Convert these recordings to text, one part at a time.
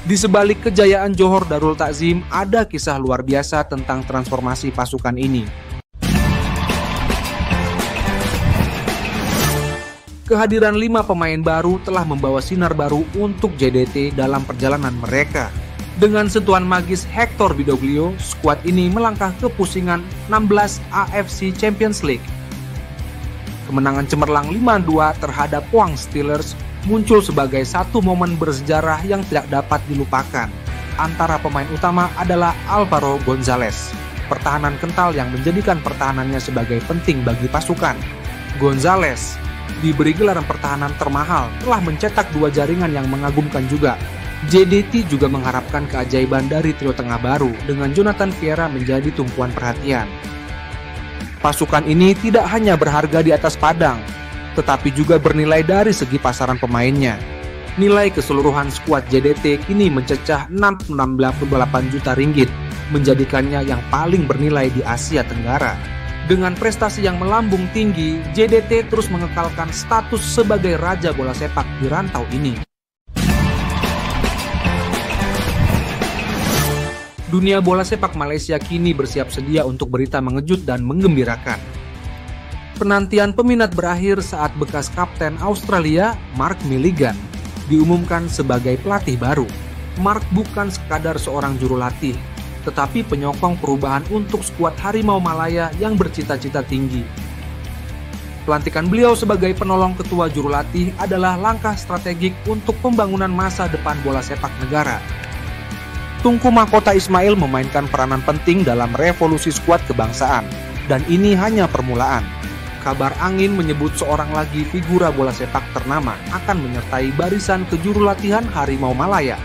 Di sebalik kejayaan Johor Darul Takzim, ada kisah luar biasa tentang transformasi pasukan ini. Kehadiran 5 pemain baru telah membawa sinar baru untuk JDT dalam perjalanan mereka. Dengan sentuhan magis Hector Bidoglio, skuad ini melangkah ke pusingan 16 AFC Champions League. Kemenangan cemerlang 5-2 terhadap Pohang Steelers muncul sebagai satu momen bersejarah yang tidak dapat dilupakan. Antara pemain utama adalah Alvaro Gonzalez, pertahanan kental yang menjadikan pertahanannya sebagai penting bagi pasukan. Gonzalez diberi gelaran pertahanan termahal, telah mencetak 2 jaringan yang mengagumkan juga. JDT juga mengharapkan keajaiban dari trio tengah baru dengan Jonathan Vieira menjadi tumpuan perhatian. Pasukan ini tidak hanya berharga di atas padang, tetapi juga bernilai dari segi pasaran pemainnya. Nilai keseluruhan skuad JDT kini mencecah 68 juta ringgit, menjadikannya yang paling bernilai di Asia Tenggara. Dengan prestasi yang melambung tinggi, JDT terus mengekalkan status sebagai raja bola sepak di rantau ini. Dunia bola sepak Malaysia kini bersiap sedia untuk berita mengejut dan menggembirakan. Penantian peminat berakhir saat bekas kapten Australia, Mark Milligan, diumumkan sebagai pelatih baru. Mark bukan sekadar seorang juru latih, tetapi penyokong perubahan untuk skuad Harimau Malaya yang bercita-cita tinggi. Pelantikan beliau sebagai penolong ketua juru latih adalah langkah strategik untuk pembangunan masa depan bola sepak negara. Tunku Mahkota Ismail memainkan peranan penting dalam revolusi skuad kebangsaan, dan ini hanya permulaan. Kabar angin menyebut seorang lagi figura bola sepak ternama akan menyertai barisan kejuru latihan Harimau Malaya.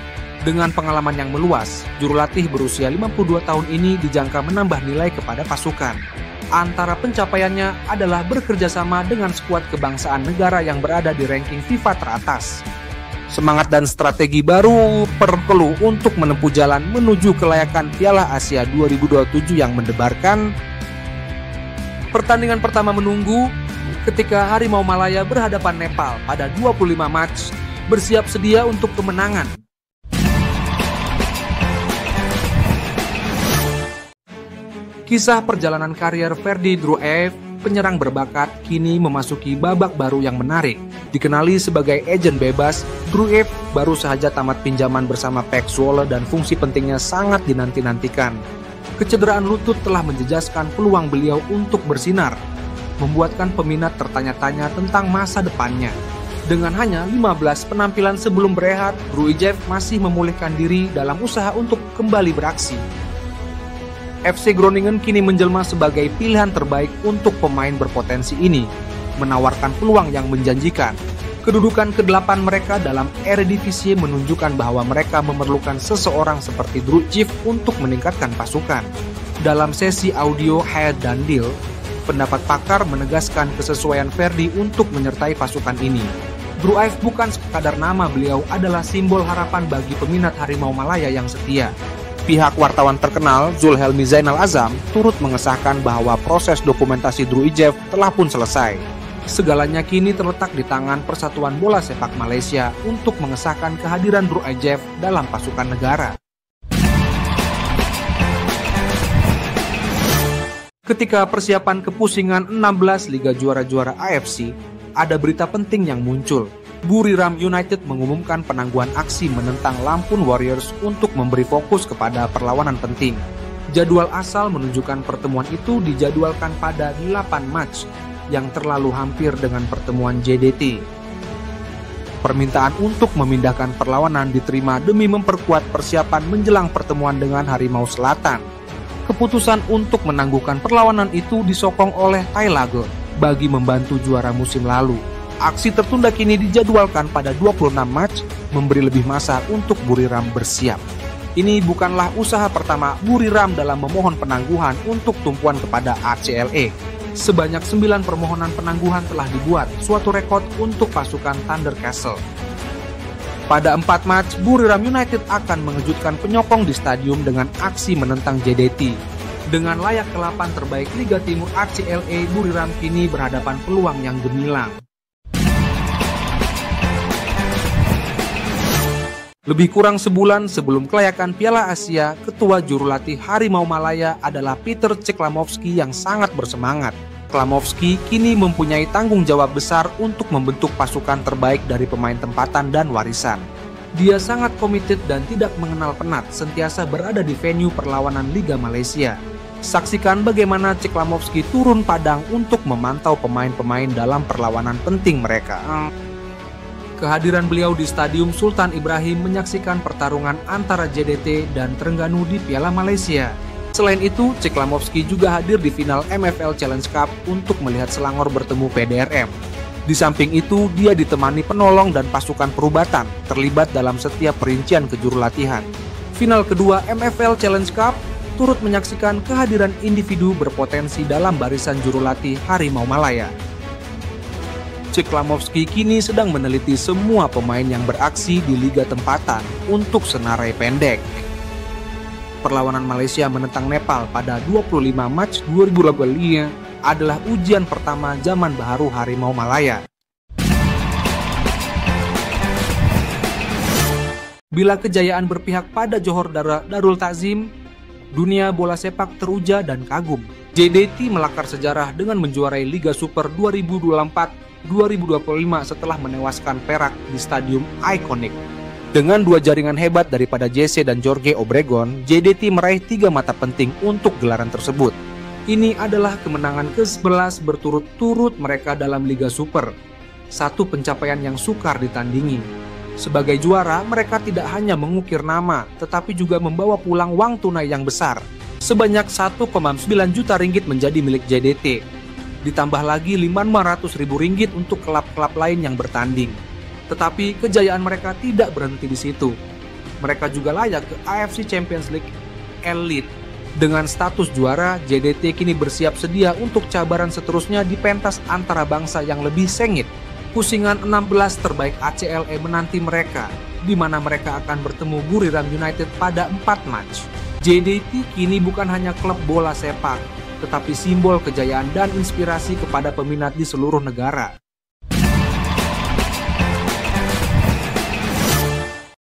Dengan pengalaman yang meluas, juru latih berusia 52 tahun ini dijangka menambah nilai kepada pasukan. Antara pencapaiannya adalah bekerja sama dengan skuad kebangsaan negara yang berada di ranking FIFA teratas. Semangat dan strategi baru perlu untuk menempuh jalan menuju kelayakan Piala Asia 2027 yang mendebarkan. Pertandingan pertama menunggu ketika Harimau Malaya berhadapan Nepal pada 25 Maret, bersiap sedia untuk kemenangan. Kisah perjalanan karier Ferdi Druev, penyerang berbakat, kini memasuki babak baru yang menarik. Dikenali sebagai agen bebas, Druev baru saja tamat pinjaman bersama PEC Zwolle dan fungsi pentingnya sangat dinanti-nantikan. Kecederaan lutut telah menjejaskan peluang beliau untuk bersinar, membuatkan peminat tertanya-tanya tentang masa depannya. Dengan hanya 15 penampilan sebelum berehat, Druev masih memulihkan diri dalam usaha untuk kembali beraksi. FC Groningen kini menjelma sebagai pilihan terbaik untuk pemain berpotensi ini, menawarkan peluang yang menjanjikan. Kedudukan ke-8 mereka dalam Eredivisie menunjukkan bahwa mereka memerlukan seseorang seperti Druev untuk meningkatkan pasukan. Dalam sesi audio Head dan Deal, pendapat pakar menegaskan kesesuaian Ferdi untuk menyertai pasukan ini. Druev bukan sekadar nama, beliau adalah simbol harapan bagi peminat Harimau Malaya yang setia. Pihak wartawan terkenal Zulhelmi Zainal Azam turut mengesahkan bahwa proses dokumentasi Druev telah pun selesai. Segalanya kini terletak di tangan Persatuan Bola Sepak Malaysia untuk mengesahkan kehadiran Druev dalam pasukan negara. Ketika persiapan kepusingan 16 Liga Juara-Juara AFC, ada berita penting yang muncul. Buriram United mengumumkan penangguhan aksi menentang Lampun Warriors untuk memberi fokus kepada perlawanan penting. Jadwal asal menunjukkan pertemuan itu dijadwalkan pada 8 Maret, yang terlalu hampir dengan pertemuan JDT. Permintaan untuk memindahkan perlawanan diterima demi memperkuat persiapan menjelang pertemuan dengan Harimau Selatan. Keputusan untuk menangguhkan perlawanan itu disokong oleh Thailand bagi membantu juara musim lalu. Aksi tertunda kini dijadwalkan pada 26 Maret, memberi lebih masa untuk Buriram bersiap. Ini bukanlah usaha pertama Buriram dalam memohon penangguhan untuk tumpuan kepada ACLE. Sebanyak 9 permohonan penangguhan telah dibuat, suatu rekod untuk pasukan Thunder Castle. Pada 4 Maret, Buriram United akan mengejutkan penyokong di stadium dengan aksi menentang JDT. Dengan layak ke-8 terbaik Liga Timur ACLE, Buriram kini berhadapan peluang yang gemilang. Lebih kurang sebulan sebelum kelayakan Piala Asia, ketua jurulatih Harimau Malaya adalah Peter Ceklamovski yang sangat bersemangat. Ceklamovski kini mempunyai tanggung jawab besar untuk membentuk pasukan terbaik dari pemain tempatan dan warisan. Dia sangat komited dan tidak mengenal penat, sentiasa berada di venue perlawanan Liga Malaysia. Saksikan bagaimana Ceklamovski turun padang untuk memantau pemain-pemain dalam perlawanan penting mereka. Kehadiran beliau di Stadium Sultan Ibrahim menyaksikan pertarungan antara JDT dan Terengganu di Piala Malaysia. Selain itu, Ceklamovski juga hadir di final MFL Challenge Cup untuk melihat Selangor bertemu PDRM. Di samping itu, dia ditemani penolong dan pasukan perubatan terlibat dalam setiap perincian kejurulatihan. Final kedua MFL Challenge Cup turut menyaksikan kehadiran individu berpotensi dalam barisan jurulatih Harimau Malaya. Ceklamovski kini sedang meneliti semua pemain yang beraksi di liga tempatan untuk senarai pendek. Perlawanan Malaysia menentang Nepal pada 25 Mac 2018 adalah ujian pertama zaman baru Harimau Malaya. Bila kejayaan berpihak pada Johor Darul Takzim, dunia bola sepak teruja dan kagum. JDT melakar sejarah dengan menjuarai Liga Super 2024-2025 setelah menewaskan Perak di stadium ikonik. Dengan dua jaringan hebat daripada JC dan Jorge Obregon, JDT meraih 3 mata penting untuk gelaran tersebut. Ini adalah kemenangan ke-11 berturut-turut mereka dalam Liga Super. Satu pencapaian yang sukar ditandingi. Sebagai juara, mereka tidak hanya mengukir nama, tetapi juga membawa pulang uang tunai yang besar. Sebanyak 1,9 juta ringgit menjadi milik JDT. Ditambah lagi 500.000 ringgit untuk klub-klub lain yang bertanding. Tetapi kejayaan mereka tidak berhenti di situ. Mereka juga layak ke AFC Champions League Elite. Dengan status juara, JDT kini bersiap sedia untuk cabaran seterusnya di pentas antara bangsa yang lebih sengit. Pusingan 16 terbaik ACLE menanti mereka, di mana mereka akan bertemu Buriram United pada 4 match. JDT kini bukan hanya klub bola sepak, tetapi simbol kejayaan dan inspirasi kepada peminat di seluruh negara.